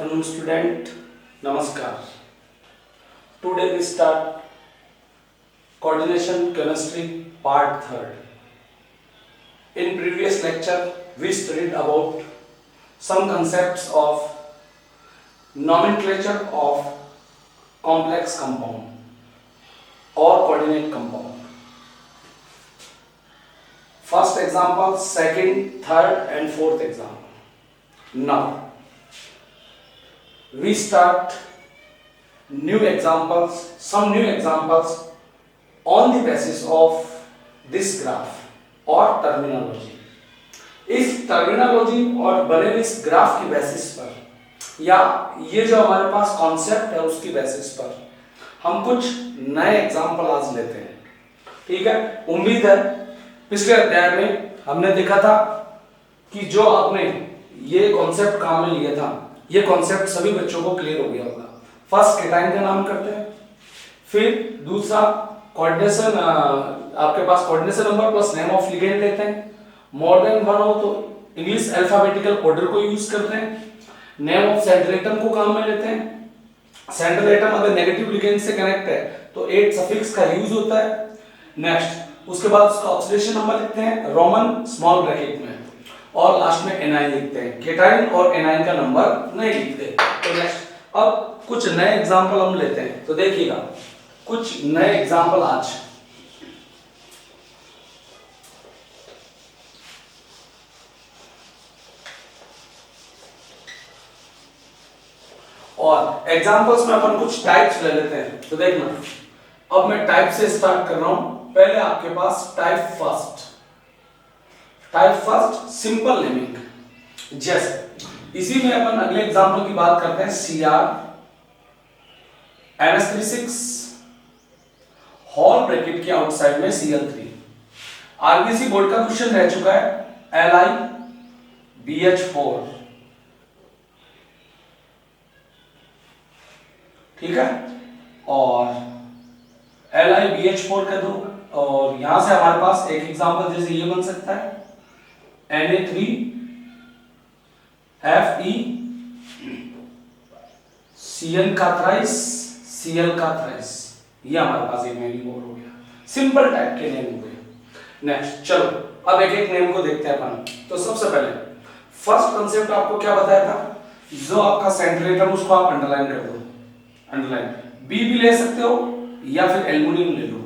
afternoon student. Namaskar. Today we start coordination chemistry part 3rd. In previous lecture we studied about some concepts of nomenclature of complex compound or coordinate compound. First example, second, third and fourth example. Now we start new examples, some new examples on the basis of this graph or terminology. इस terminology और बने हुए इस graph की basis पर या ये जो हमारे पास कॉन्सेप्ट है उसकी बेसिस पर हम कुछ नए एग्जाम्पल आज लेते हैं. ठीक है, उम्मीद है पिछले अध्याय में हमने देखा था कि जो आपने ये कॉन्सेप्ट काम में लिया था, ये कॉन्सेप्ट सभी बच्चों को क्लियर हो गया होगा. फर्स्ट केटाइन का नाम करते हैं, फिर दूसरा कोऑर्डिनेशन, आपके पास coordination number plus name of ligand लेते हैं. मोर देन वन हो तो इंग्लिश अल्फाबेटिकल ऑर्डर को यूज करते हैं. नेम ऑफ सेंट्रल एटम को काम में लेते हैं. सेंट्रल एटम अगर नेगेटिव लिगेंड से कनेक्ट है तो 8 सफिक्स का यूज होता है. नेक्स्ट उसके बाद उसका ऑक्सीडेशन नंबर लिखते हैं रोमन स्मॉल ब्रैकेट में और लास्ट में एनाइन लिखते हैं. केटाइन और एनाइन का नंबर नहीं लिखते. तो नेक्स्ट अब कुछ नए एग्जांपल हम लेते हैं. तो देखिएगा कुछ नए एग्जांपल आज. और एग्जांपल्स में अपन कुछ टाइप्स ले लेते हैं. तो देखना, अब मैं टाइप से स्टार्ट कर रहा हूं. पहले आपके पास टाइप फर्स्ट सिंपल नेमिंग. जैसे इसी में अपन अगले एग्जांपल की बात करते हैं. Cr NH36 होल ब्रैकेट के आउटसाइड में Cl3. आरबीसी बोर्ड का क्वेश्चन रह चुका है LiBH4. ठीक है, और LiBH4 कर दो और यहां से हमारे पास एक एग्जांपल जैसे ये बन सकता है Na3FeCl का थ्राइस Cl का थ्राइस. ये हमारे पास एक नेमिंग और हो गया. सिंपल टाइप के नेम हो गए. नेक्स्ट चलो अब एक एक नेम को देखते हैं अपन. तो सबसे पहले फर्स्ट कांसेप्ट आपको क्या बताया था, जो आपका सेंट्रल एटम उसको आप अंडरलाइन कर दो. अंडरलाइन बी भी ले सकते हो या फिर एल्युमिनियम ले लो.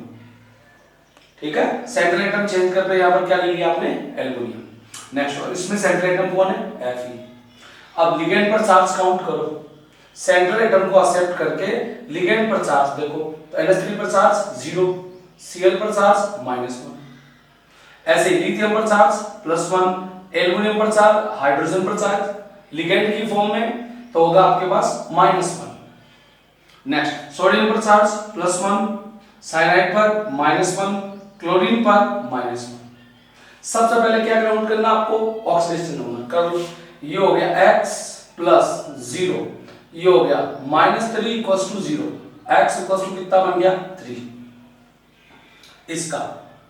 ठीक है, सेंट्रल एटम चेंज करते हैं. यहां पर क्या ले लिया आपने, एल्युमिनियम. नेक्स्ट इसमें सेंट्रल एटम कौन है, Fe. अब लिगेंड पर चार्ज काउंट करो. सेंट्रल एटम को एक्सेप्ट करके लिगेंड पर चार्ज देखो. तो NH3 पर चार्ज 0, Cl पर चार्ज -1. ऐसे लिथियम पर चार्ज +1, एल्युमिनियम पर चार्ज, हाइड्रोजन पर चार्ज लिगेंड की फॉर्म में तो होगा आपके पास -1. नेक्स्ट सोडियम पर चार्ज +1, साइनाइड पर -1, क्लोरीन पर -1. सबसे पहले क्या काउंट करना आपको, ऑक्सीडेशन नंबर कर लो. ये हो गया x + 0, ये हो गया -3 = 0. x = कितना बन गया 3. इसका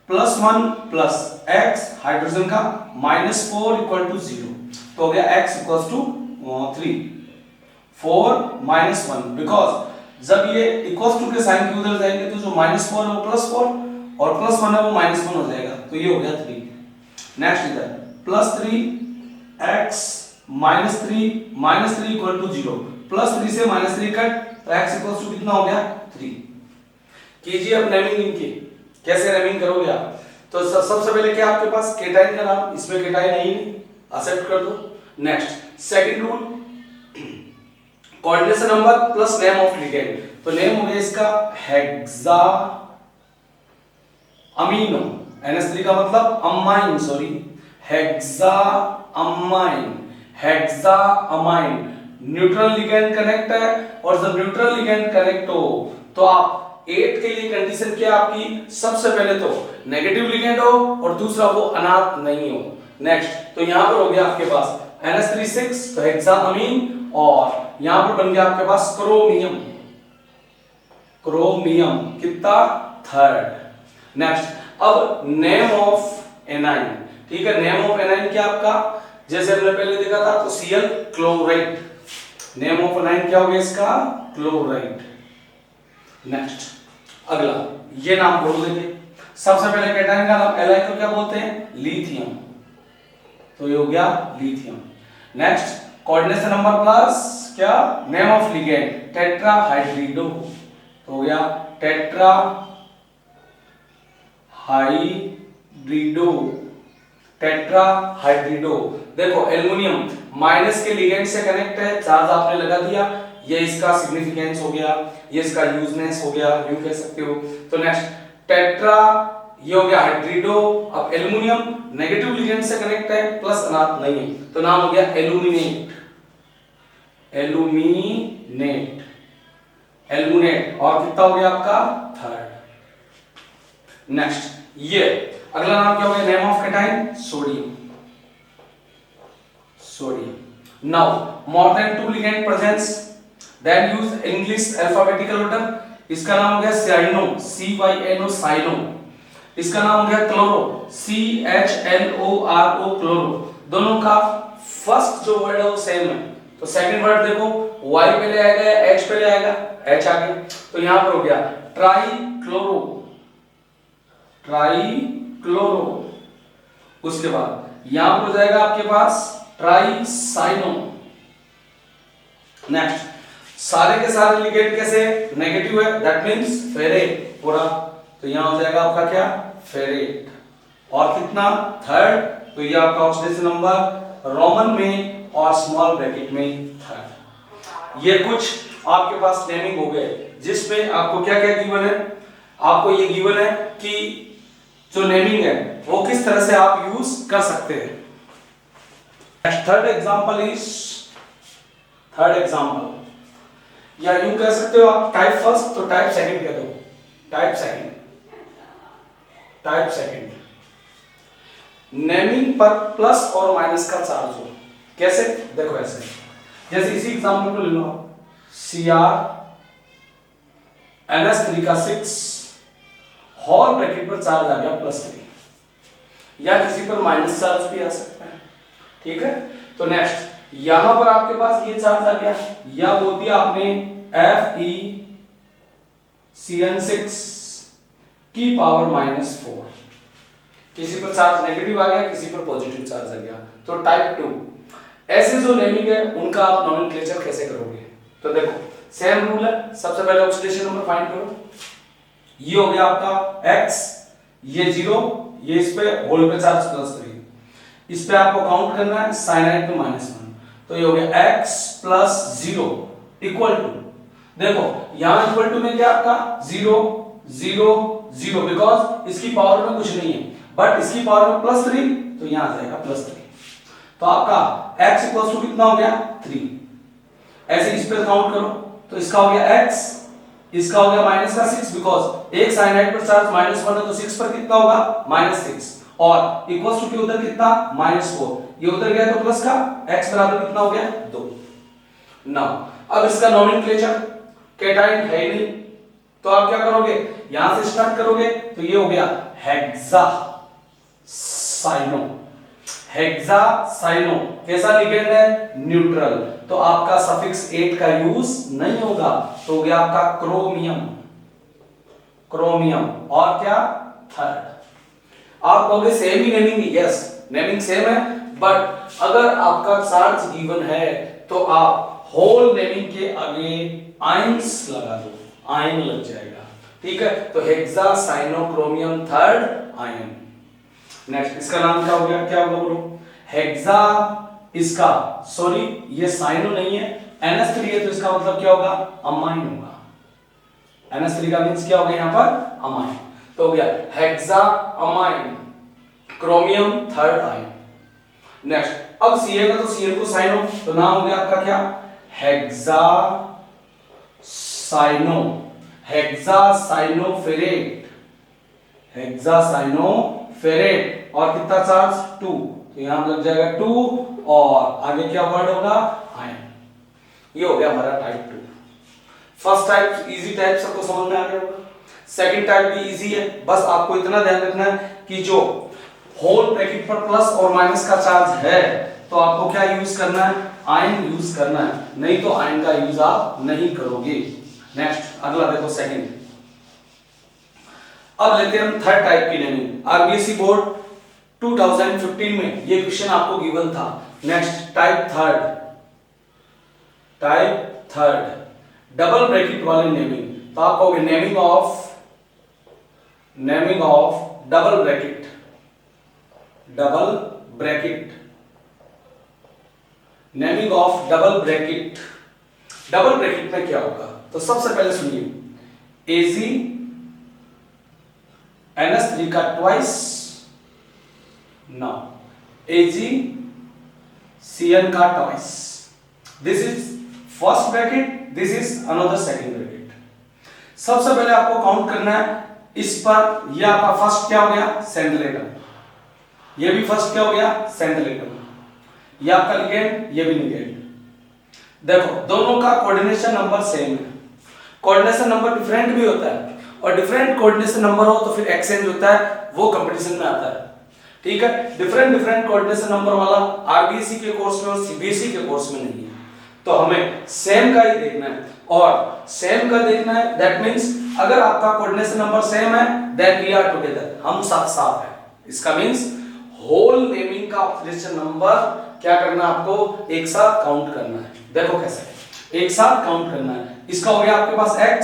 +1 + x हाइड्रोजन का -4 = 0. तो हो गया x = 3. 4 -1 बिकॉज जब ये इक्वल टू के साइन के उधर जाएंगे तो जो -4 है वो +4 और +1 है वो -1 हो जाएगा. तो ये हो गया 3. नेक्स्ट इधर +3 x -3 = 0. +3 से -3 कट तो x = कितना हो गया 3. कीजिए अब नेमिंग इनकी. कैसे नेमिंग करोगे आप, तो सबसे पहले क्या आपके पास केटाइन का नाम, इसमें केटाइन नहीं है, एक्सेप्ट कर दो. Next second rule, coordination number plus name of ligand. तो नेम हो गया इसका हेक्सा अमीनो. NH3 का मतलब amine, sorry hexa amine. Hexa amine neutral ligand connect है और जब न्यूट्रल लिगेंड कनेक्ट हो तो आप 8 के लिए कंडीशन क्या आपकी, सबसे पहले तो नेगेटिव लिगेंड हो और दूसरा वो अनाथ नहीं हो. नेक्स्ट तो यहां पर हो गया आपके पास NH36 तो हेक्सा अमीन और यहां पर बन गया आपके पास क्रोमियम. क्रोमियम कितना, 3rd. नेक्स्ट अब नेम ऑफ एनाइन. ठीक है, नेम ऑफ एनाइन क्या आपका, जैसे हमने पहले देखा था तो Cl chloride. Name of anion क्या हो गया इसका? क्लोराइड। नेक्स्ट अगला, ये नाम बोल देंगे। सबसे पहले कैटायन का नाम एलाई को क्या बोलते हैं? लिथियम। तो ये हो गया lithium. Next coordination number plus क्या? Name of ligand tetrahydrido. तो हो गया टेट्राहाइड्रिडो। टेट्राहाइड्रिडो। देखो एल्युमिनियम माइनस के लिगेंड से कनेक्ट है, चार्ज आपने लगा दिया, ये इसका सिग्निफिकेंस हो गया, ये इसका यूजनेस हो गया, यूं कह सकते हो। तो नेक्स्ट टेट्रा, ये हो गया हाइड्रिडो। अब एल्युमिनियम नेगेटिव लिगेंड से कनेक्ट है, प्लस अनाथ नहीं है, तो नाम हो गया एल्यूमिनेट। Aluminate, aluminate. और कितना हो गया आपका? थर्ड। नेक्स्ट ये अगला नाम क्या हो गया? Name of cation sodium. Sodium. Now more than 2 ligand presence, then use English alphabetical order. इसका नाम हो गया साइनो, CYNO साइनो। इसका नाम हो गया क्लोरो, CHLORO क्लोरो। दोनों का फर्स्ट जो वर्ड है वो सेम है, तो सेकंड वर्ड देखो Y पहले आएगा या H पहले आएगा? H आ गया, तो यहां पर हो गया ट्राइक्लोरो। ट्राइक्लोरो। उसके बाद यहां पर हो जाएगा आपके पास ट्राइसाइनो। नेक्स्ट सारे के सारे लिगेंड कैसे? नेगेटिव है, दैट मींस फेरेट पूरा, तो यहां हो जाएगा आपका क्या? फेरेट। और कितना? थर्ड। तो ये आपका ऑक्सीडेशन नंबर रोमन में और स्मॉल ब्रैकेट में थर्ड। ये कुछ आपके पास नेमिंग हो गए, जिसमें आपको क्या क्या गिवन है? आपको ये गिवन है कि जो नेमिंग है वो किस तरह से आप यूज कर सकते हैं। Third example is, third example या यूं कह सकते हो आप टाइप फर्स्ट तो टाइप सेकंड कह दो। Type second, type second. Naming पर प्लस और माइनस का चार्ज हो। कैसे? देखो ऐसे, जैसे इसी एग्जांपल को ले लो, CrNS3 का 6 होल ब्रैकेट पर चार्ज आ गया +3, या किसी पर माइनस चार्ज भी आ सकता है, ठीक है। तो नेक्स्ट यहां पर आपके पास ये चार्ज आ गया, या बोल दिया आपने FeCN6 की पावर -4। किसी पर चार्ज नेगेटिव आ गया, किसी पर पॉजिटिव चार्ज आ गया। तो टाइप 2 ऐसे जो नेमिंग है उनका आप नोमेनक्लेचर कैसे करोगे? तो देखो सेम रूल है, सबसे पहले ऑक्सीडेशन नंबर फाइंड करो। ये हो गया आपका x, ये 0, ये इस पे होल पे चार्ज +3, इस पे आपको काउंट करना है साइनाइड पे -1, तो ये हो गया x + 0 इक्वल टू, देखो यहां इक्वल टू में क्या आपका 0 0 0, बिकॉज इसकी पावर में कुछ नहीं है, बट इसकी पावर में +3, तो यहां आ जाएगा +3। तो आपका x इक्वल टू कितना हो गया 3। ऐसे इस पे काउंट करो, तो इसका हो गया x, इसका हो गया -6, बिकॉज एक साइनाइड पर चार्ज -1 है, तो 6 पर कितना होगा -6, और इक्वल टू के उधर कितना -4, ये उधर गया तो प्लस का x बराबर कितना हो गया 2। नाउ अब इसका नोमेनक्लेचर, कैटायन है ही नहीं, तो आप क्या करोगे? यहां से स्टार्ट करोगे, तो ये हो गया हेक्सासाइनो। हेक्सासाइनो कैसा लिगेंड है? न्यूट्रल, तो आपका सफिक्स 8 का यूज नहीं होगा, तो हो गया आपका क्रोमियम। क्रोमियम। और क्या? थर्ड। आप कहोगे सेम ही नेमिंग है, यस नेमिंग सेम है, बट अगर आपका चार्ज गिवन है तो आप होल नेमिंग के आगे आयंस लगा दो, आयन लग जाएगा, ठीक है। तो हेक्सासाइनोक्रोमियम थर्ड आयन। नेक्स्ट इसका नाम क्या हो गया? क्या होगा बोलो? हेक्सा, इसका सॉरी ये साइनो नहीं है, NS3 है, तो इसका मतलब क्या होगा? अमाइन होगा। NS3 का मींस क्या होगा यहां पर? अमाइन। तो हो गया hexa amine chromium third ion. Next अब Cl का, तो Cl को साइनो, तो नाम हो गया आपका क्या? Hexacyano, hexacyanoferrate, hexacyanoferrate. और कितना चार्ज? 2, तो यहां लग जाएगा 2, और आगे क्या वर्ड होगा? आयन। ये हो गया हमारा type 2। First type easy type सबको समझ में आ गया होगा, सेकंड टाइप भी इजी है, बस आपको इतना ध्यान रखना है कि जो होल ब्रैकेट पर प्लस और माइनस का चार्ज है, तो आपको क्या यूज करना है? आयन यूज करना है, नहीं तो आयन का यूज आप नहीं करोगे। नेक्स्ट अगला देखो सेकंड। अब लेते हैं हम थर्ड टाइप की नेमिंग। आरबीएसई बोर्ड 2015 में ये क्वेश्चन आपको गिवन था। Next type third double bracket वाली नेमिंग। तो आप कहोगे naming of double bracket naming of double bracket में क्या होगा? तो सबसे पहले सुनिए, एजी NS3 का ट्वाइस, नाउ एजी CN का twice. This is first bracket, this is another second bracket. सबसे पहले आपको काउंट करना है इस पर, ये आपका फर्स्ट क्या हो गया? सेंट्रल, ये भी फर्स्ट क्या हो गया? सेंट्रल। ये आपका लिगेंड, ये भी लिगेंड। देखो दोनों का कोऑर्डिनेशन नंबर सेम है। कोऑर्डिनेशन नंबर डिफरेंट भी होता है, और डिफरेंट कोऑर्डिनेशन नंबर हो तो फिर एक्सचेंज होता है, वो कंपटीशन में आता है। ठीक है, डिफरेंट कोऑर्डिनेशन नंबर वाला आरबीएसई के कोर्स में और सीबीएसई के कोर्स में नहीं है। तो हमें सेम का ही देखना है, और सेम का देखना है दैट मींस अगर आपका कोऑर्डिनेशन नंबर सेम है देन वी आर टुगेदर, हम साथ साथ हैं। इसका मींस होल नेमिंग का ऑब्जर्वेशन नंबर क्या करना है आपको? एक साथ काउंट करना है। देखो कैसे एक साथ काउंट करना है। इसका हो गया आपके पास x,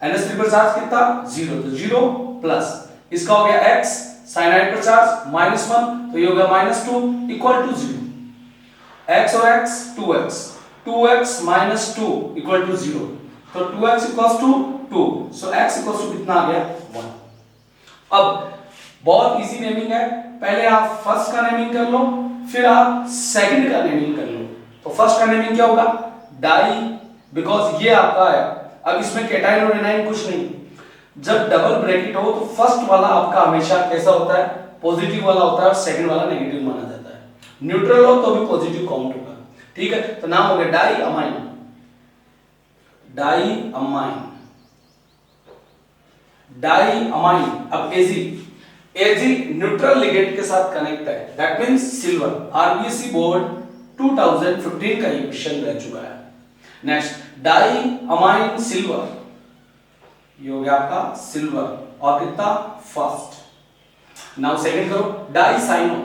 NS3 पर चार्ज कितना? 0, तो 0 प्लस इसका हो गया x, साइनाइड पर चार्ज -1, तो ये हो गया -2 इक्वल टू 0। x और x 2x, 2x - 2 equal to 0, तो 2x equals to 2, so x equals to कितना आ गया? 1। अब बहुत इजी नेमिंग है, पहले आप फर्स्ट का नेमिंग कर लो, फिर आप सेकंड का नेमिंग कर लो। तो फर्स्ट का नेमिंग क्या होगा? डाई, बिकॉज ये आपका है। अब इसमें कैटाइन और एनाइन कुछ नहीं। जब डबल ब्रैकेट हो तो फर्स्ट वाला आपका हमेशा कैसा होता है? पॉजिटिव वाला होता है, और सेकंड वाला नेगेटिव माना जाता है। न्यूट्रल हो तो भी पॉजिटिव काउंट होगा। ठीक है, तो नाम हो गया डाई अमाइन। अब एजी न्यूट्रल लिगेंड के साथ कनेक्ट है, that means silver. RBSE board 2015 का ये क्वेश्चन रह चुका है। नेक्स्ट डाई अमाइन सिल्वर, ये हो गया आपका सिल्वर, और कितना? फर्स्ट। नाउ सेकंड करो, डाई साइनो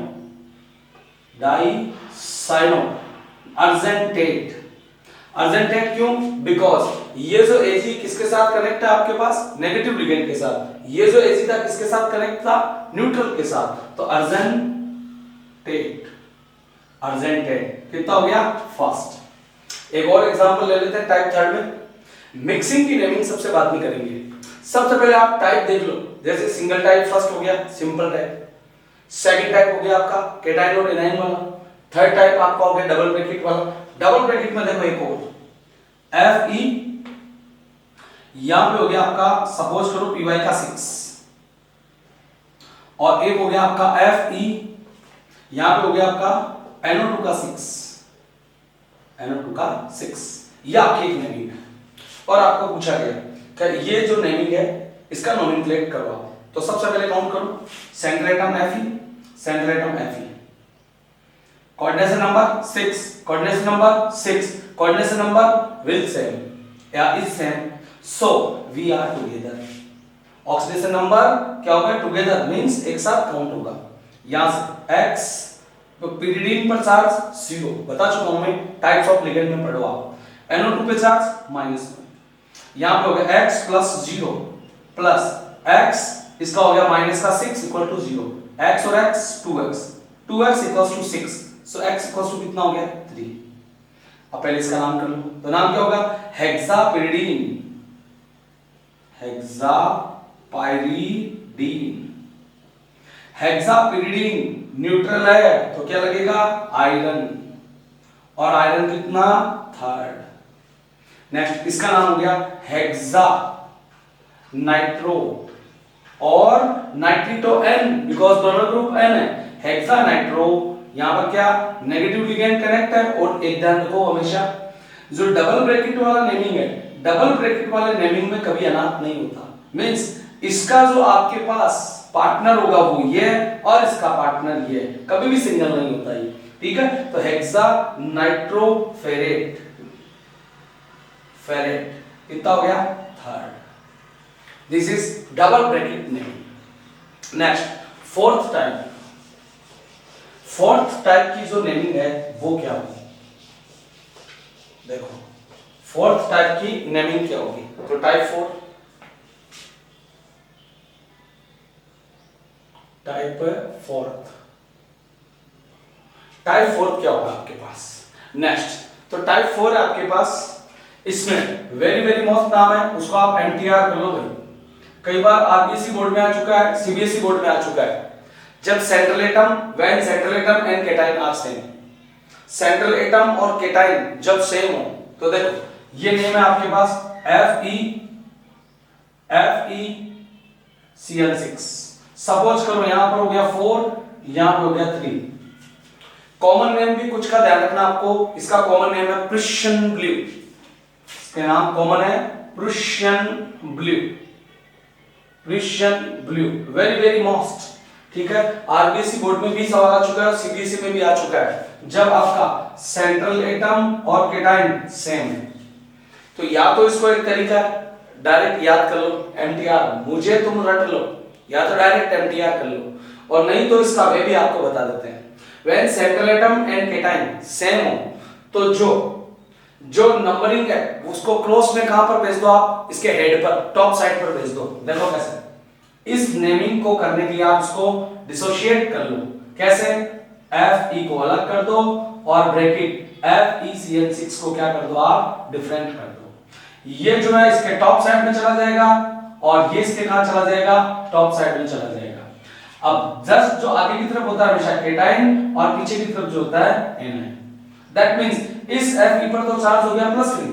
अर्जेंटेट क्यों? बिकॉज ये जो एजी किसके साथ कनेक्ट है आपके पास? नेगेटिव लिगेंड के साथ। ये जो एजी था किसके साथ कनेक्ट था? न्यूट्रल के साथ, तो अर्जेंटेट कितना हो गया? फर्स्ट। एक और एग्जांपल ले लेते हैं टाइप थर्ड में। मिक्सिंग की नेमिंग सबसे बाद में करेंगे। सबसे पहले आप टाइप देख लो, जैसे सिंगल टाइप फर्स्ट हो गया, सिंपल टाइप। सेकंड टाइप हो गया आपका कैटाइन और एनाइन वाला। थर्ड टाइप आपका हो गया डबल ब्रैकेट वाला। डबल ब्रैकेट में देखो एक और Fe, यहां पे हो गया आपका सपोज करो Py का 6, और एक हो गया आपका Fe, यहां पे हो गया आपका NO2 का 6। ये आपकी एक नेमिंग है, और आपको पूछा गया कि ये जो नेमिंग है इसका नोमेनक्लेचर करो। तो सबसे पहले काउंट करो, central atom Fe, coordination number 6, coordination number will same या is same, so we are together. Oxidation number क्या होगा? टुगेदर मींस एक साथ काउंट होगा। यहां से x, तो pyridine पर चार्ज 0, बता चुका हूं मैं, टाइप्स ऑफ लिगेंड में पढ़ो आप। NO2 पे चार्ज -1, यहां पे हो गया x + 0 प्लस x, इसका हो गया -6 इक्वल टू 0, x और x 2x equals to 6, so x equals to कितना हो गया? 3। अब पहले इसका नाम कर लो, तो नाम क्या होगा? हेक्सापिरिडीन। हेक्सापिरिडीन न्यूट्रल है तो क्या लगेगा? आयरन, और आयरन कितना? थर्ड। नेक्स्ट इसका नाम हो गया हेक्सा नाइट्रो, और नाइट्रिटो N, बिकॉज दोनों ग्रुप N है। हेक्सा नाइट्रो, यहां पर क्या? नेगेटिव लिगेंड कनेक्ट है। और एक ध्यान रखो हमेशा, जो डबल ब्रैकेट वाला नेमिंग है, डबल ब्रैकेट वाले नेमिंग में कभी अनाथ नहीं होता। मींस इसका जो आपके पास पार्टनर होगा वो ये है, और इसका पार्टनर ये है, कभी भी सिंगल नहीं होता ये। ठीक है, तो हेक्सा नाइट्रोफेरेट, फेरेट कितना हो गया, third. This is double bracket naming. Next fourth type, fourth type की जो नेमिंग है वो क्या होगी, देखो फोर्थ टाइप की नेमिंग क्या होगी, तो type 4, type fourth, type fourth क्या होगा आपके पास। नेक्स्ट तो टाइप 4 है आपके पास, इसमें वेरी वेरी मोस्ट नाम है, उसको आप एमटीआर कर लो भाई, कई बार आरबीएसई बोर्ड में आ चुका है, सीबीएसई बोर्ड में आ चुका है। जब central atom, when central atom and cation are same, central atom और केटाइन जब सेम हो, तो देखो ये नेम है आपके पास FeCl6। सपोज करो यहां पर हो गया 4, यहां पर हो गया 3। कॉमन नेम भी कुछ का ध्यान रखना आपको, इसका कॉमन नेम है प्रुशियन ब्लू, इसका नाम कॉमन है Prussian blue, Prussian blue, very very most, ठीक है। आरबीएसई बोर्ड में भी सवाल आ चुका है, सीबीएसई में भी आ चुका है, जब आपका सेंट्रल एटम और केटाइन सेम है, तो या तो इसको एक तरीका डायरेक्ट याद कर लो एमटीआर, मुझे तुम रट लो, या तो डायरेक्ट एमटीआर कर लो, और नहीं तो इसका वे भी आपको बता देते हैं। When central atom and cation same हो, तो जो नंबरिंग है उसको क्रॉस में कहां पर भेज दो आप, इसके हेड पर, टॉप साइड पर भेज दो। देखो कैसे, इस नेमिंग को करने के लिए आप इसको डिसोशिएट कर लो, कैसे, Fe को अलग कर दो और ब्रैकेट FeCl6 को क्या कर दो आप, डिफरेंट कर दो। ये जो है इसके टॉप साइड में चला जाएगा और ये इसके कहां चला जाएगा, टॉप साइड में चला जाएगा। अब जस्ट जो आगे की तरफ होता है हमेशा केटाइन और पीछे की तरफ जो होता है एनाइन। दैट मींस इस Fe पर तो चार्ज हो गया +3,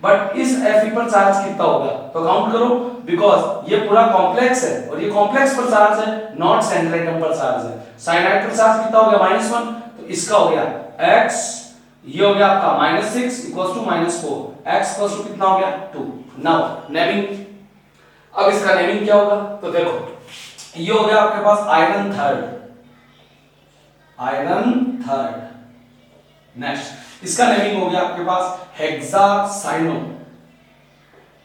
बट इस Fe पर चार्ज कितना होगा, तो काउंट करो, बिकॉज ये पूरा कॉम्प्लेक्स है और ये कॉम्प्लेक्स पर चार्ज है, नॉट सेंट्रल एटम पर चार्ज है। साइनाइड पर चार्ज कितना हो गया, -1, तो इसका हो गया x, ये हो गया आपका -6 = -4, x = कितना हो गया, 2। नाउ नेमिंग, अब इसका नेमिंग क्या होगा, तो देखो ये हो गया आपके पास iron third, iron third. Next इसका नेमिंग हो गया आपके पास हेक्सासाइनो,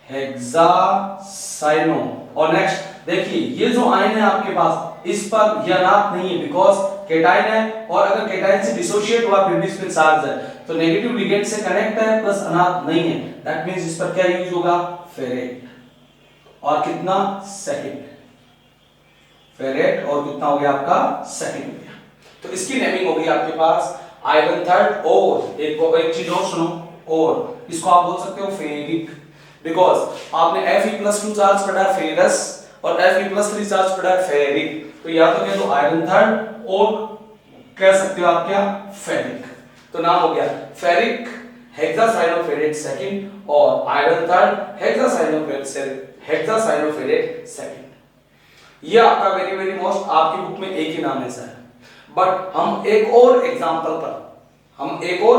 हेक्सासाइनो। और नेक्स्ट देखिए ये जो आयन है आपके पास, इस पर यह अनाथ नहीं है, बिकॉज केटाइन है, और अगर केटाइन से डिसोशिएट हुआ फिर भी इस पे चार्ज है, तो नेगेटिव लिगेंड से कनेक्ट है प्लस अनाथ नहीं है। दैट मींस इस पर क्या यूज होगा, फेरेट, और कितना, सेकंड, फेरेट, और कितना हो गया आपका, सेकंड हो गया। तो इसकी नेमिंग होगी आपके पास आयरन थर्ड, और एक चीज और सुनो, और इसको आप बोल सकते हो फेरिक, बिकॉज आपने Fe+2 चार्ज पढ़ा है फेरस और Fe+3 चार्ज पढ़ा है फेरिक, तो या तो कह दो आयरन थर्ड और कह सकते हो आप क्या, फेरिक। तो नाम हो गया फेरिक हेक्सासाइनोफेरेट सेकंड और आयरन थर्ड हेक्सासाइनोफेरेट सेकंड। ये आपका वेरी वेरी मोस्ट, आपकी बुक में एक ही नाम ऐसा है, बट हम एक और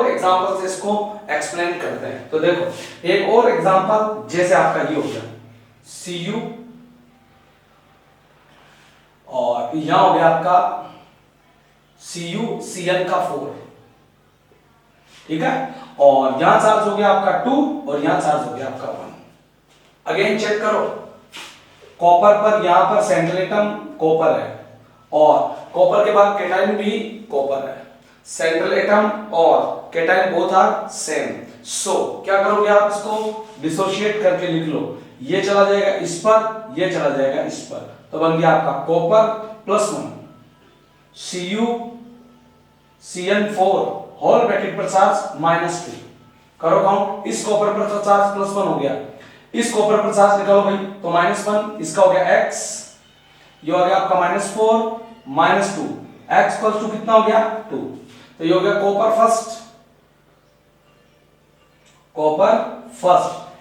एग्जांपल से इसको एक्सप्लेन करते हैं। तो देखो एक और एग्जांपल, जैसे आपका ये हो गया Cu, और यहां हो गया आपका CuCl4, ठीक है, और यहां चार्ज हो गया आपका 2 और यहां चार्ज हो गया आपका 1। अगेन चेक करो, कॉपर पर यहां पर सेंट्रल एटम कॉपर है, और कॉपर के बाद केटाइन भी कॉपर है, सेंट्रल एटम और केटाइन बोथ आर सेम। सो क्या करोगे आप, इसको डिसोशिएट करके लिख लो, ये चला जाएगा इस पर, ये चला जाएगा इस पर, तो बन गया आपका कॉपर +1 CuCl4 होल ब्रैकेट पर चार्ज -2, करो काउंट, इस कॉपर पर तो चार्ज +1 हो गया, इस कॉपर पर चार्ज निकालो भाई, तो -1, इसका हो गया x, ये हो गया आपका -4 -2, x = कितना हो गया, 2, तो ये हो गया कॉपर फर्स्ट,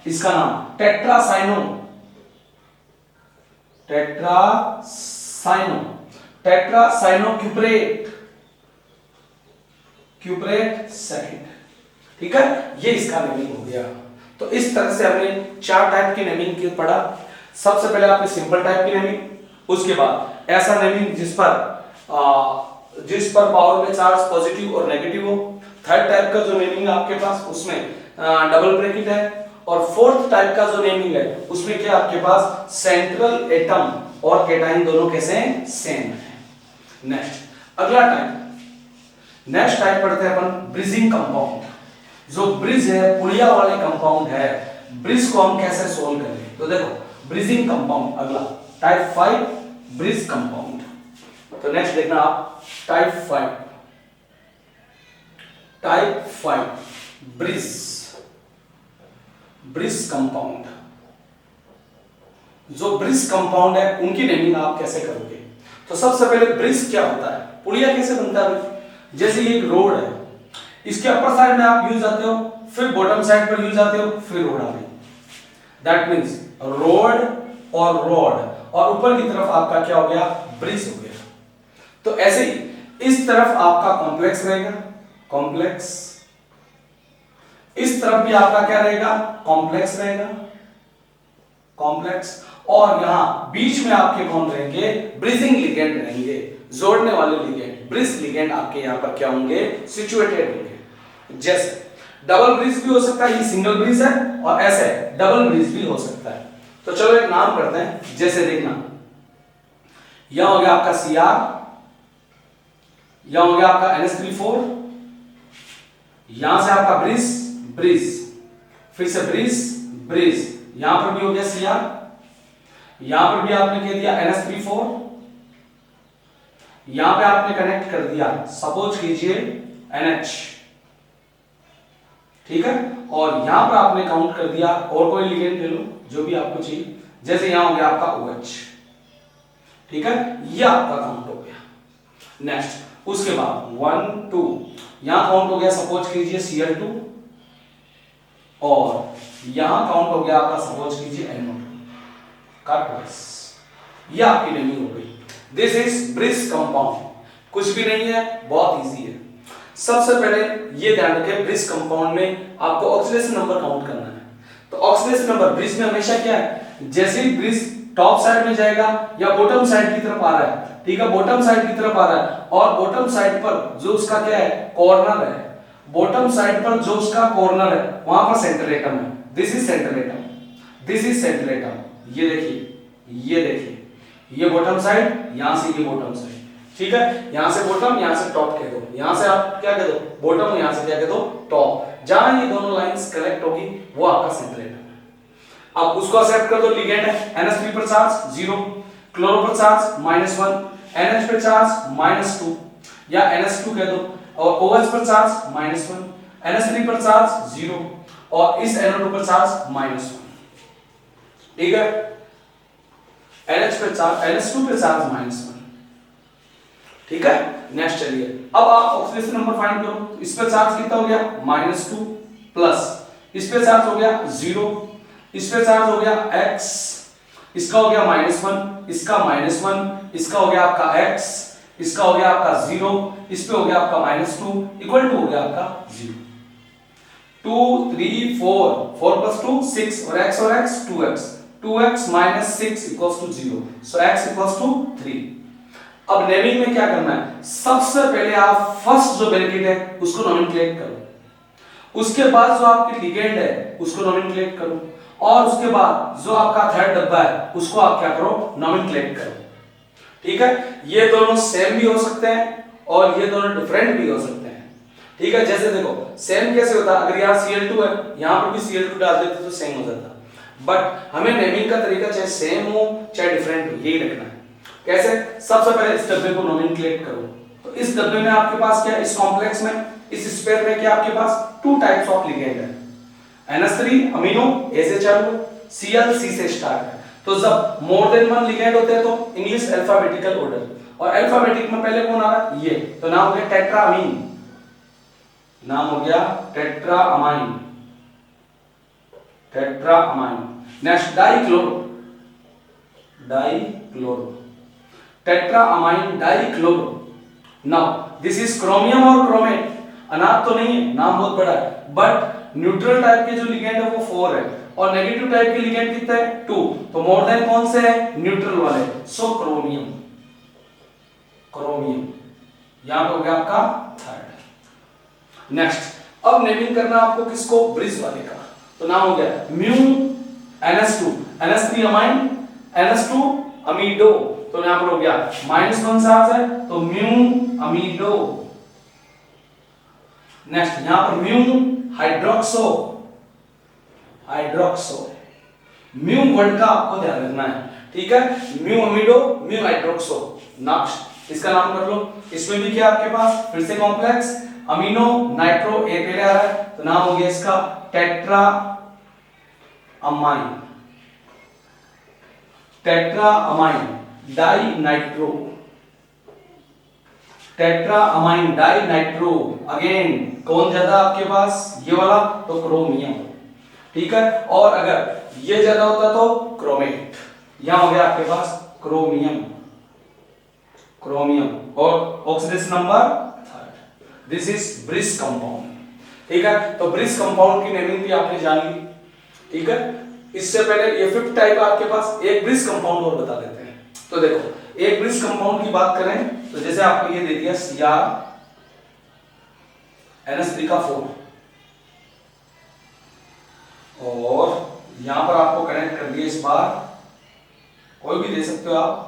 इसका नाम टेट्रासाइनोक्यूपरेट सेकंड, ठीक है, ये इसका नेमिंग हो गया। तो इस तरह से हमने 4 टाइप की नेमिंग की पढ़ा। सबसे पहले आपने सिंपल टाइप की नेमिंग, उसके बाद ऐसा नेमिंग जिस पर जिस पर पावर में चार्ज पॉजिटिव और नेगेटिव हो। थर्ड टाइप का जो नेमिंग आपके पास उसमें डबल ब्रैकेट है। और फोर्थ टाइप का जो नेमिंग है उसमें क्या आपके पास सेंट्रल एटम और केटाइन दोनों कैसे हैं, सेम है। नेक्स्ट अगला टाइप, नेक्स्ट टाइप पढ़ते हैं अपन ब्रिजिंग कंपाउंड। जो ब्रिज है, पुलिया वाले कंपाउंड है, ब्रिज को हम कैसे सोल्व करें। तो देखो ब्रिजिंग कंपाउंड अगला टाइप 5 ब्रिज कंपाउंड। तो नेक्स्ट देखना आप टाइप 5 ब्रिज कंपाउंड। जो ब्रिज कंपाउंड है उनकी नेमिंग आप कैसे करोगे। तो सबसे पहले ब्रिज क्या होता है, पुलिया कैसे बनता है। जैसे ये एक रोड है, इसके अपर साइड में आप यूज जाते हो, फिर बॉटम साइड पर यूज जाते हो, फिर रोड आ गई। दैट मींस रोड और रॉड, और ऊपर की तरफ आपका क्या हो गया, ब्रिज हो गया। तो ऐसे ही इस तरफ आपका कॉम्प्लेक्स रहेगा, कॉम्प्लेक्स, इस तरफ भी आपका क्या रहेगा, कॉम्प्लेक्स रहेगा, कॉम्प्लेक्स, और यहां बीच में आपके कौन रहेंगे, ब्रिजिंग लिगेंड रहेंगे, जोड़ने वाले लिगेंड, ब्रिज लिगेंड आपके यहां पर क्या होंगे, सिचुएटेड होंगे। जैसे डबल ब्रिज भी हो सकता है, ये सिंगल ब्रिज है, और ऐसे डबल ब्रिज भी हो सकता है। तो चलो एक नाम करते हैं, जैसे देखना यहां हो गया आपका Cr, यहां हो गया आपका NH3 4, यहां से आपका ब्रिज, फिर से ब्रिज, यहां पर भी हो गया Cr, यहां पर भी आपने कह दिया NH3 4, यहां पे आपने कनेक्ट कर दिया, सपोज कीजिए NH, ठीक है, और यहां पर आपने काउंट कर दिया, और कोई लिगेंड ले लो जो भी आपको चाहिए, जैसे यहां हो गया आपका OH, ठीक है, ये आपका काउंट हो गया। नेक्स्ट उसके बाद 1 2 यहां काउंट हो गया, सपोज कीजिए Cl2, और यहां काउंट हो गया आपका, सपोज कीजिए NO2 का ट्वाइस। ये आपकी नेमिंग हो गई। दिस इज ब्रिज कंपाउंड, कुछ भी नहीं है, बहुत इजी है। सबसे पहले ये ध्यान रखें, ब्रिज कंपाउंड में आपको ऑक्सीडेशन नंबर काउंट करना है। तो ऑक्सीडेशन नंबर ब्रिज में हमेशा क्या है, जैसे ही ब्रिज टॉप साइड में जाएगा या बॉटम साइड की तरफ आ रहा है, ठीक है, बॉटम साइड की तरफ आ रहा है, और बॉटम साइड पर जो उसका क्या है, कॉर्नर है, बॉटम साइड पर जो उसका कॉर्नर है वहां पर सेंट्रल एटम है। This is central atom, this is central atom. ये देखिए ये बॉटम साइड, यहां से ये बॉटम साइड, ठीक है, यहां से बॉटम, यहां से टॉप कह दो, यहां से आप क्या कह दो, बॉटम, यहां से क्या कह दो, टॉप। जहां ये दोनों लाइंस कनेक्ट होगी वो आपका सेंट्रल एटम है। अब उसको एक्सेप्ट कर दो, लिगेंड है, NH3 पर चार्ज 0, क्लोरो पर चार्ज -1, NH पर चार्ज -2, या NH2 कह दो, और OH पर चार्ज -1, NH3 पर चार्ज 0, और इस NO2 पर चार्ज -1, ठीक है, NH पे चार्ज, NH2 पे चार्ज -1, ठीक है। नेक्स्ट चलिए, अब आप ऑक्सीडेशन नंबर फाइंड करो। इस पे चार्ज कितना हो गया, -2, प्लस इस पे चार्ज हो गया 0, इस पे चार्ज हो गया x, इसका हो गया -1, इसका -1, इसका हो गया आपका x, इसका हो गया आपका 0, इस पे हो गया आपका -2, इक्वल टू हो गया आपका 0। 2 3 4, 4 + 2 6, और x 2x, 2x - 6 = 0, so x = 3। अब नेमिंग में क्या करना है, सबसे पहले आप फर्स्ट जो ब्रैकेट है उसको नोमेनक्लेट करो, उसके बाद जो आपकी लिगेंड है उसको नोमेनक्लेट करो, और उसके बाद जो आपका थर्ड डब्बा है उसको आप क्या करो, नोमेनक्लेट करो, ठीक है। ये दोनों सेम भी हो सकते हैं और ये दोनों डिफरेंट भी हो सकते हैं, ठीक है। जैसे देखो सेम कैसे होता, अगर यहाँ Cl2 है, यहाँ पर भी Cl2 डाल देते तो सेम हो जाता, बट हमें नेमिंग का तरीका चाहे सेम हो चाहे डिफरेंट हो, यही रखना है। कैसे, सबसे पहले इस डब्बे को नोमेनक्लेट करो। तो इस डब्बे में आपके पास क्या है, इस कॉम्प्लेक्स में, इस स्फीयर में क्या आपके पास 2 टाइप्स ऑफ लिगेंड है, NH3 अमीनो A से चालू, Cl C से स्टार्ट है। तो जब मोर देन 1 लिगेंड होते हैं तो इंग्लिश अल्फाबेटिकल ऑर्डर, और अल्फाबेटिक में पहले कौन आ रहा है, ये, तो नाम हो गया टेट्रामीन, नाम हो गया tetraammine, next dichloro, tetraammine dichloro. Now this is chromium और क्रोमेट, अनाथ तो नहीं है, नाम बहुत बड़ा है, बट न्यूट्रल टाइप के जो लिगेंड है वो 4 है, और नेगेटिव टाइप के लिगेंड कितने हैं, 2, तो मोर देन कौन से है, न्यूट्रल वाले, सो क्रोमियम, यहां पे हो गया आपका थर्ड। नेक्स्ट अब नेमिंग करना आपको किसको, ब्रिज वाले का, तो नाम हो गया mu NH2 NH3 amine NH2 अमीडो, तो यहां पर हो गया -1 चार्ज है तो म्यू अमीडो। नेक्स्ट यहां पर mu hydroxo, hydroxo mu word का आपको ध्यान रखना है, ठीक है, म्यू अमीडो म्यू हाइड्रोक्सो। नेक्स्ट इसका नाम कर लो, इसमें भी क्या आपके पास फिर से कॉम्प्लेक्स अमीनो नाइट्रो ए पहले आ रहा है तो नाम हो गया इसका tetra amine, tetra amine di nitro, tetra amine di nitro. Again कौन ज्यादा आपके पास, ये वाला तो क्रोमियम, ठीक है, और अगर ये ज्यादा होता तो क्रोमेट। यहां हो गया आपके पास क्रोमियम, क्रोमियम और oxidation number third. This is bridge compound, ठीक है, तो ब्रिज कंपाउंड की नेमिंग भी आपने जान ली, ठीक है। इससे पहले ये फिफ्थ टाइप आपके पास एक ब्रिज कंपाउंड और बता देते हैं। तो देखो एक ब्रिज कंपाउंड की बात करें तो जैसे आपको ये दे दिया Cr NH3 का 4 और यहां पर आपको कनेक्ट कर दिया इस बार, कोई भी दे सकते हो आप,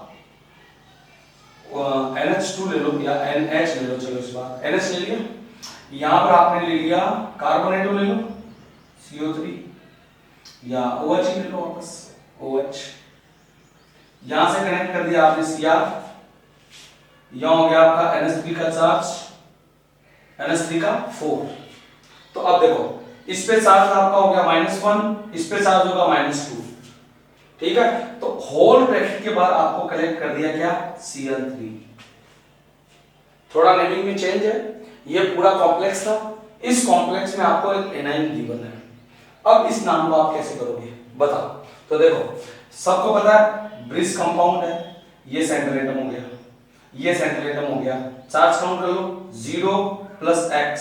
NH2 ले लो या NH ले लो, चलो इस बार NH ले लिया, यहां पर आपने ले लिया कार्बोनेटो ले लो CO3 या OH ले लो वापस OH, यहां से कनेक्ट कर दिया आपने Cr, यहां हो गया आपका NH3 का चार्ज NH3 का 4। तो अब देखो इस पे चार्ज आपका हो गया -1, इस पे चार्ज होगा -2, ठीक है, तो होल ब्रैकेट के बाद आपको कलेक्ट कर दिया क्या Cl3। थोड़ा नेमिंग में चेंज है, ये पूरा कॉम्प्लेक्स था, इस कॉम्प्लेक्स में आपको एक एनाइन गिवन है। अब इस नाम को आप कैसे करोगे बताओ। तो देखो सबको पता है ब्रिज कंपाउंड है, ये सेंट्रल एटम हो गया, ये सेंट्रल एटम हो गया, चार्ज काउंट कर लो 0 + x,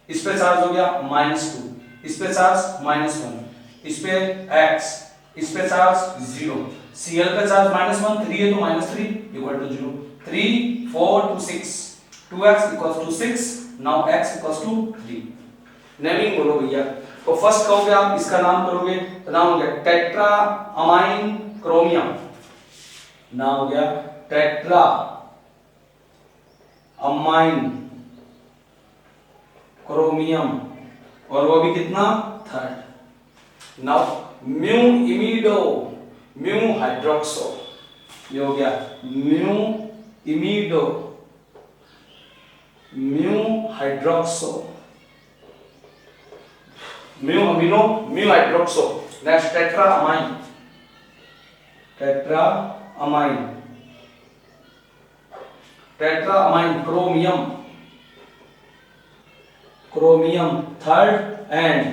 इस पे चार्ज हो गया -2, इस पे चार्ज -1, इस पे x, इस पे चार्ज 0, Cl पे चार्ज -1, 3 है तो -3 = 0, 3 4 2 6, 2x = 6, नाउ x = 3। नेमिंग बोलो भैया, तो फर्स्ट कहोगे आप इसका नाम करोगे तो नाम हो गया टेट्रा अमाइन क्रोमियम, नाम हो गया टेट्रा अमाइन क्रोमियम, और वो भी कितना third. Now mu imido mu hydroxo, ये हो गया mu imido mu hydroxo, mu amino mu hydroxo. Next tetra amine, tetra amine, tetra amine chromium, chromium third. And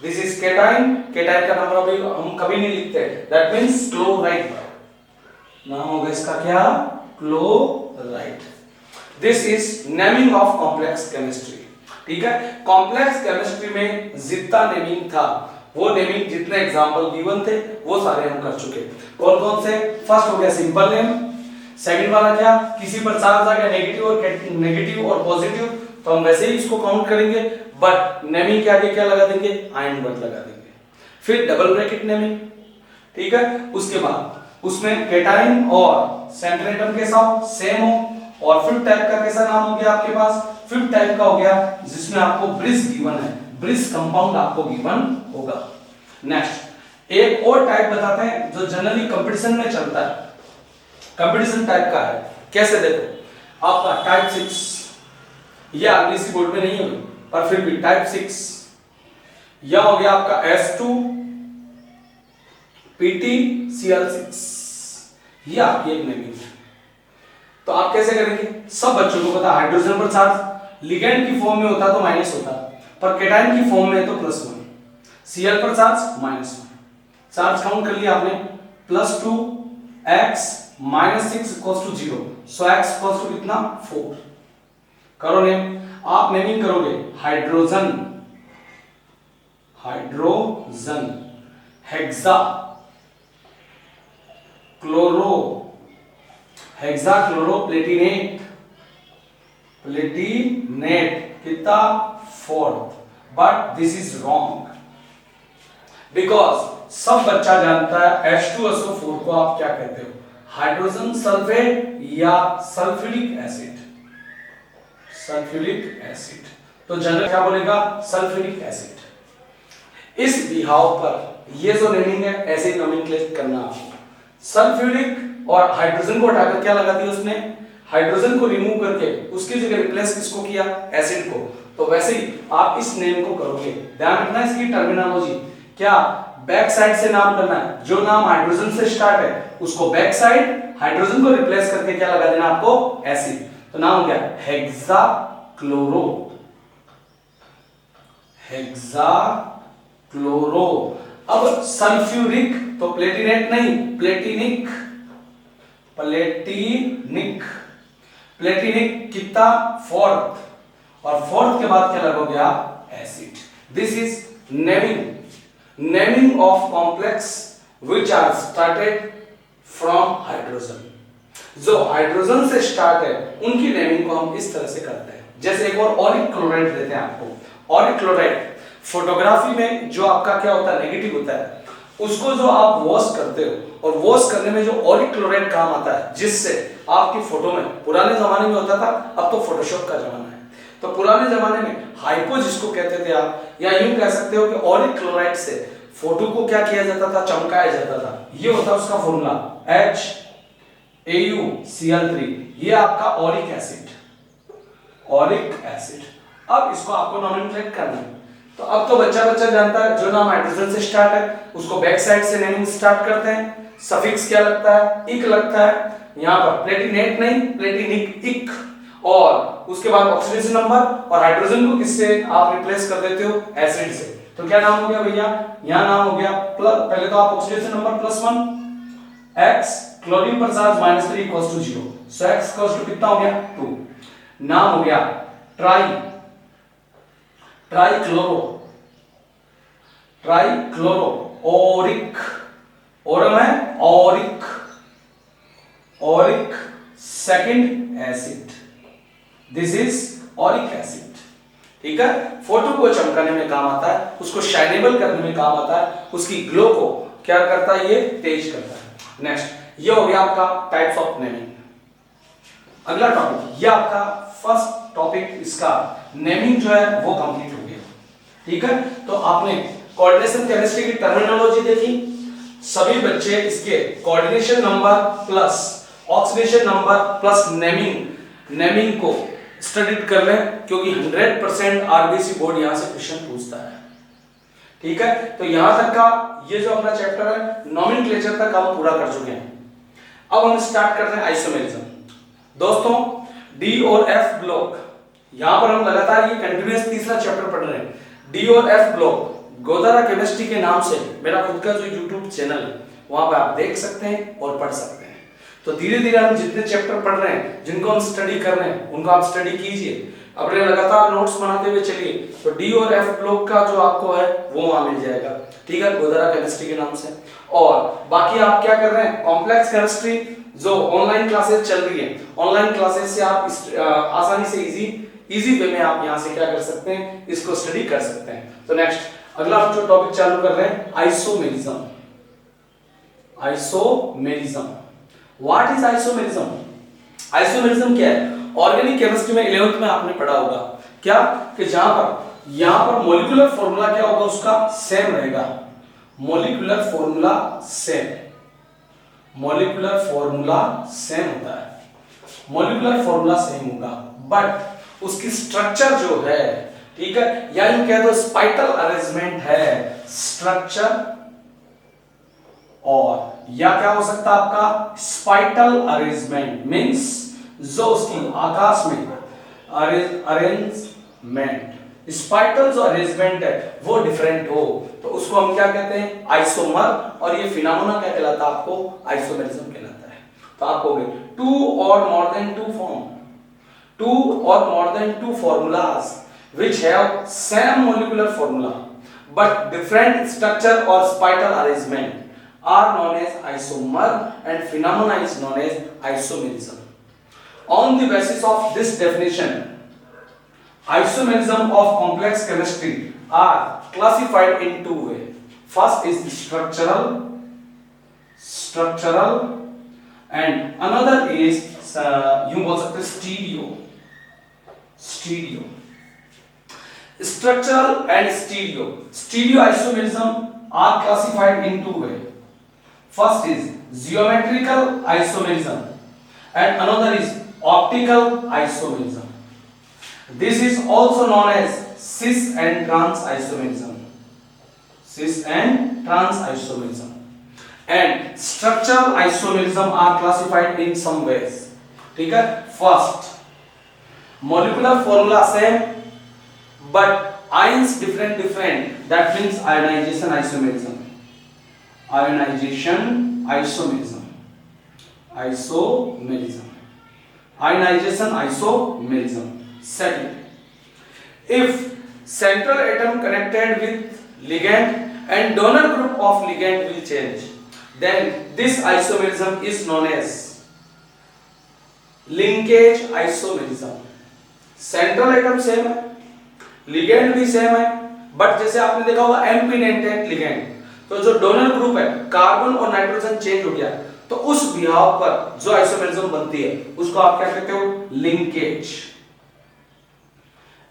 this is cation, cation का नंबर अभी हम कभी नहीं लिखते, दैट मींस क्लोराइड, नाम होगा इसका क्या chloride. This is naming of complex chemistry, ठीक है। कॉम्प्लेक्स केमिस्ट्री में जितना नेमिंग था वो नेमिंग जितने एग्जांपल गिवन थे वो सारे हम कर चुके। कौन कौन से, फर्स्ट हो गया सिंपल नेम, सेकंड वाला क्या किसी पर चार्ज आ गया नेगेटिव और पॉजिटिव तो हम वैसे ही इसको काउंट करेंगे, बट नेमिंग के आगे क्या लगा देंगे आयन वर्ड लगा देंगे। फिर डबल ब्रैकेट नेमिंग, ठीक है, उसके बाद उसमें केटाइन और सेंट्रल एटम के साथ सेम हो, और फिफ्थ टाइप का कैसा नाम हो गया आपके पास, फिफ्थ टाइप का हो गया जिसमें आपको ब्रिज गिवन है, ब्रिज कंपाउंड आपको गिवन होगा। नेक्स्ट एक और टाइप बताते हैं जो जनरली कंपटीशन में चलता है, कंपटीशन टाइप का है, कैसे देखो आपका टाइप 6, ये आरबीसी बोर्ड में नहीं है पर फिर भी टाइप 6, यह हो गया आपका S2 PtCl6, ये आपकी एक नेमिंग है। तो आप कैसे करेंगे, सब बच्चों को पता हाइड्रोजन पर चार्ज लिगेंड की फॉर्म में होता तो माइनस होता, पर केटाइन की फॉर्म में तो +1, Cl पर चार्ज -1, चार्ज काउंट कर लिया आपने +2 x -6 = 0, सो x = कितना 4। करो नेम, आप नेमिंग करोगे hydrogen, hydrogen hexa chloro, hexachloroplatinate, platinate कितना fourth, but this is wrong because सब बच्चा जानता है H2SO4 को आप क्या कहते हो, हाइड्रोजन सल्फेट या सल्फ्यूरिक एसिड, सल्फ्यूरिक एसिड। तो जनरल क्या बोलेगा, सल्फ्यूरिक एसिड। इस बिहाव पर ये जो नेमिंग है ऐसे ही नोमेनक्लेचर करना आपको। सल्फ्यूरिक और हाइड्रोजन को हटाकर क्या लगा दिया उसने, हाइड्रोजन को रिमूव करके उसकी जगह रिप्लेस किसको किया, एसिड को। तो वैसे ही आप इस नेम को करोगे, ध्यान रखना इसकी टर्मिनोलॉजी, क्या बैक साइड से नाम करना है, जो नाम हाइड्रोजन से स्टार्ट है उसको बैक साइड, हाइड्रोजन को रिप्लेस करके क्या लगा देना आपको, एसिड। तो नाम हो गया हेक्साक्लोरो, हेक्साक्लोरो। अब सल्फ्यूरिक तो प्लेटिनेट नहीं, प्लेटिनिक, प्लेटिनिक, प्लेटिनिक कितना फोर्थ, और फोर्थ के बाद क्या लगोगे, acid. This is naming, naming of complex which are started from hydrogen. जो हाइड्रोजन से स्टार्ट है उनकी नेमिंग को हम इस तरह से करते हैं। जैसे एक और ऑरिक क्लोराइड देते हैं आपको, ऑरिक क्लोराइड फोटोग्राफी में जो आपका क्या होता है, नेगेटिव होता है, उसको जो आप वॉश करते हो और वॉश करने में जो ऑरिक क्लोराइड काम आता है, जिससे आपकी फोटो में, पुराने जमाने में होता था, अब तो फोटोशॉप का जमाना है, तो पुराने जमाने में हाइपो जिसको कहते थे आप, या यूं कह सकते हो कि ऑरिक क्लोराइड से फोटो को क्या किया जाता था, चमकाया जाता था। ये होता है उसका फॉर्मूला HAuCl3, ये आपका ऑरिक एसिड, ऑरिक एसिड। अब इसको आपको नोमेनक्लेचर करना है। तो अब तो बच्चा जानता है, जो नाम हाइड्रोजन से स्टार्ट है उसको बैक साइड से नेमिंग स्टार्ट करते हैं। सफिक्स क्या लगता है, इक लगता है। यहां पर प्लेटिनेट नहीं, प्लेटिनिक, इक, और उसके बाद ऑक्सीडेशन नंबर, और हाइड्रोजन को किससे आप रिप्लेस कर देते हो, एसिड से। तो क्या नाम हो गया भैया, यहां नाम हो गया प्लस, पहले तो आप ऑक्सीडेशन नंबर +1, x क्लोरीन पर charge -3 equals to 0, so x equals to कितना हो गया, 2। नाम हो गया ट्राइक्लोरो, ट्राइक्लोरो, ओरिक, ओरम है auric, auric second acid, this is auric acid. ठीक है, फोटो को चमकाने में काम आता है, उसको शाइनेबल करने में काम आता है, उसकी ग्लो को क्या करता है, ये तेज करता है। नेक्स्ट, ये हो गया आपका टाइप्स ऑफ नेमिंग। अगला टॉपिक, ये आपका फर्स्ट टॉपिक, इसका नेमिंग जो है वो कंप्लीट हो गया। ठीक है, तो आपने कोऑर्डिनेशन केमिस्ट्री की टर्मिनोलॉजी देखी, सभी बच्चे इसके coordination number plus oxidation number plus naming को स्टडी कर लें, क्योंकि 100% आरबीसी बोर्ड यहां से क्वेश्चन पूछता है। ठीक है, तो यहां तक का ये जो अपना चैप्टर है नोमेनक्लेचर तक हम पूरा कर चुके हैं। अब हम स्टार्ट करते हैं आइसोमेरिज्म। दोस्तों, डी और एफ ब्लॉक, यहां पर हम लगातार ये कंटीन्यूअस तीसरा चैप्टर पढ़ रहे हैं। डी और एफ ब्लॉक गोदारा केमिस्ट्री के नाम से मेरा खुद का जो यूट्यूब चैनल है वहां पे आप देख सकते हैं और पढ़ सकते हैं। तो धीरे धीरे हम जितने चैप्टर पढ़ रहे हैं, जिनको हम स्टडी कर रहे हैं, उनको आप स्टडी कीजिए, अपने लगातार नोट्स बनाते हुए चलिए। तो डी और एफ ब्लॉक का जो आपको है वो वहां मिल जाएगा। ठीक है, गोदारा केमिस्ट्री के नाम से। और बाकी आप क्या कर रहे हैं, कॉम्प्लेक्स केमिस्ट्री जो ऑनलाइन क्लासेस चल रही है, ऑनलाइन क्लासेस से आप आसानी से इजी वे में आप यहां से क्या कर सकते हैं, इसको स्टडी कर सकते हैं। तो नेक्स्ट, अगला हम जो टॉपिक चालू कर रहे हैं, isomerism. Isomerism, what is isomerism? Isomerism क्या है? ऑर्गेनिक केमिस्ट्री में 11th में आपने पढ़ा होगा क्या, कि यहां पर मॉलिक्यूलर फॉर्मूला क्या होगा, उसका सेम रहेगा। Molecular formula same, molecular formula same होता है, मॉलिक्यूलर फॉर्मूला सेम होगा, बट उसकी स्ट्रक्चर जो है, ठीक है, या यूं कह दो स्पाइटल अरेंजमेंट है, स्ट्रक्चर, और या क्या हो सकता है आपका स्पाइटल अरेंजमेंट, मींस जो उसकी आकाश में अरेंजमेंट, स्पाइटल जो अरेंजमेंट है वो डिफरेंट हो, तो उसको हम क्या कहते हैं, आइसोमर। और ये फिनोमेना क्या कहलाता है आपको, आइसोमेरिज्म कहलाता है। तो आप हो गए टू और more than two form, two और more than two formulas which have same molecular formula but different structure or spital arrangement are known as isomer, and phenomena is known as isomerism. On the basis of this definition, Isomerism of complex chemistry are classified in two ways. First is structural and another is यूं बोल सकते stereo. Structural and stereo isomerism are classified in two ways. First is geometrical isomerism and another is optical isomerism. This is also known as cis and trans isomerism. And structural isomerism are classified in some ways. ठीक है. First, molecular formula same but ions different. That means ionization isomerism. Ionization isomerism. Second, if central atom connected with ligand and donor group of ligand will change, then this isomerism is known as linkage isomerism. Central atom same है, ligand भी same है, but जैसे आपने देखा होगा एम्पिनेंटेंट ligand, तो जो donor group है कार्बन और नाइट्रोजन चेंज हो गया, तो उस बिहाव पर जो आइसोमेरिज्म बनती है उसको आप क्या कहते हो?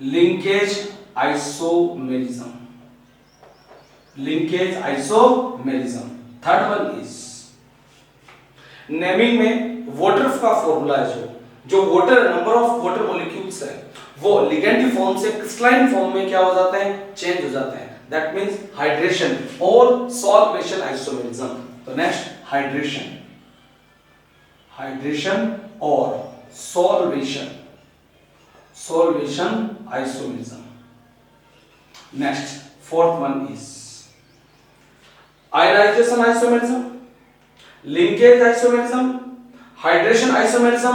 Linkage isomerism. Third one is naming में वाटर का फॉर्मूला है, जो water number of water molecules है वो लिगेंडी फॉर्म से क्रिस्टलाइन फॉर्म में क्या हो जाते हैं? चेंज हो जाते हैं. दैट मींस हाइड्रेशन और सॉल्वेशन आइसोमेरिज्म. तो नेक्स्ट हाइड्रेशन और solvation isomerism. Next fourth one is ionisation isomerism, linkage isomerism, hydration isomerism.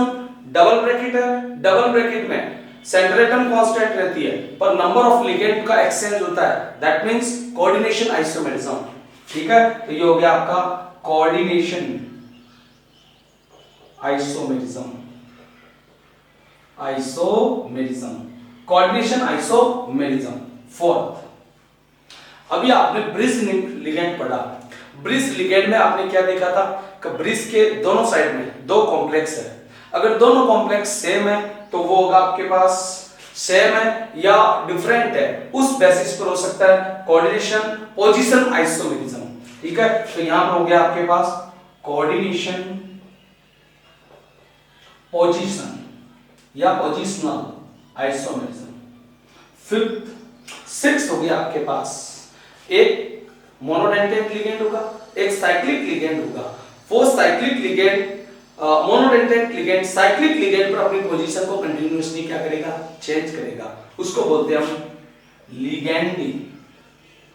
Double bracket है, डबल ब्रैकेट में सेंट्रल एटम कांस्टेंट रहती है पर नंबर ऑफ लिगेंड का एक्सचेंज होता है. That means coordination isomerism. ठीक है. तो ये हो गया आपका कोऑर्डिनेशन आइसोमेरिज्म. फोर्थ, अभी आपने ब्रिज लिगेंड पढ़ा. ब्रिज लिगेंड में आपने क्या देखा था कि ब्रिज के दोनों साइड में दो कॉम्प्लेक्स है. अगर दोनों कॉम्प्लेक्स सेम है तो वो होगा आपके पास सेम है या डिफरेंट है, उस बेसिस पर हो सकता है कोऑर्डिनेशन पोजीशन आइसोमेरिज्म. ठीक है. तो यहां पर हो गया आपके पास कोऑर्डिनेशन पोजीशन या पोजीशनल आइसोमेरिज्म. फिफ्थ, सिक्स्थ हो गया आपके पास एक मोनोडेंटेट लिगेंड होगा, एक साइक्लिक लिगेंड होगा. वो cyclic ligand monodentate ligand cyclic ligand पर अपनी पोजीशन को कंटीन्यूअसली क्या करेगा? चेंज करेगा. उसको बोलते हैं हम लिगेंडी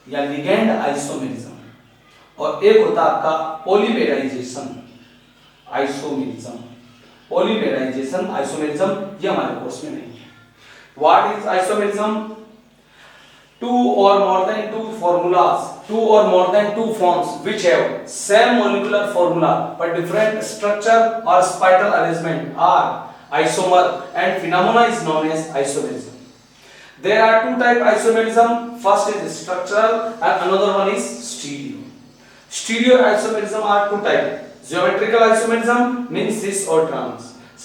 या लिगेंड आइसोमेरिज्म. और एक होता है आपका पॉलीमेराइजेशन आइसोमेरिज्म. ये हमारे कोर्स में नहीं है. What is isomerism? two or more than two forms which have same molecular formula but different structure or spiral arrangement are isomer, and phenomena is known as isomerism. There are two type isomerism. First is structural and another one is stereo. Stereo isomerism are two type. Geometrical isomerism means cis or trans.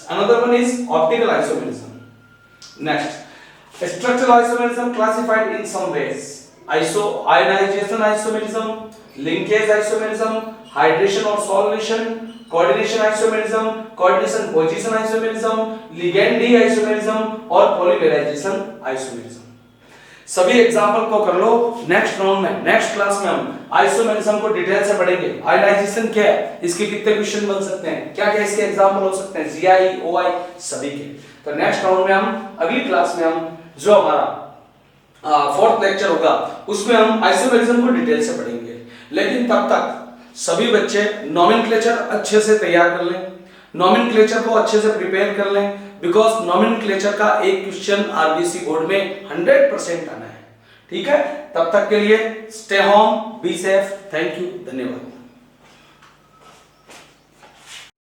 Another one is optical isomerism. Next, structural isomerism classified in some ways: ionization isomerism, linkage isomerism, hydration or solvation, coordination isomerism, coordination position isomerism, ligand isomerism और polymerization isomerism. सभी example को कर लो. Next round में, next class में हम isomerism को detail से पढ़ेंगे. आयनाइजेशन क्या है, इसके कितने क्वेश्चन बन सकते हैं, क्या क्या इसके एग्जांपल हो सकते हैं, जीआई, ओआई, सभी के. तो नेक्स्ट राउंड में हम, अगली क्लास में हम जो हमारा फोर्थ लेक्चर होगा उसमें हम आइसोमेरिज्म को डिटेल से पढ़ेंगे. लेकिन तब तक सभी बच्चे नोमेनक्लेचर अच्छे से तैयार कर लें, नोमेनक्लेचर को अच्छे से प्रिपेयर कर लें, बिकॉज नोमेनक्लेचर का एक क्वेश्चन आरबीसी बोर्ड में 100% आना है. ठीक है. तब तक के लिए stay home, be safe. Thank you, धन्यवाद.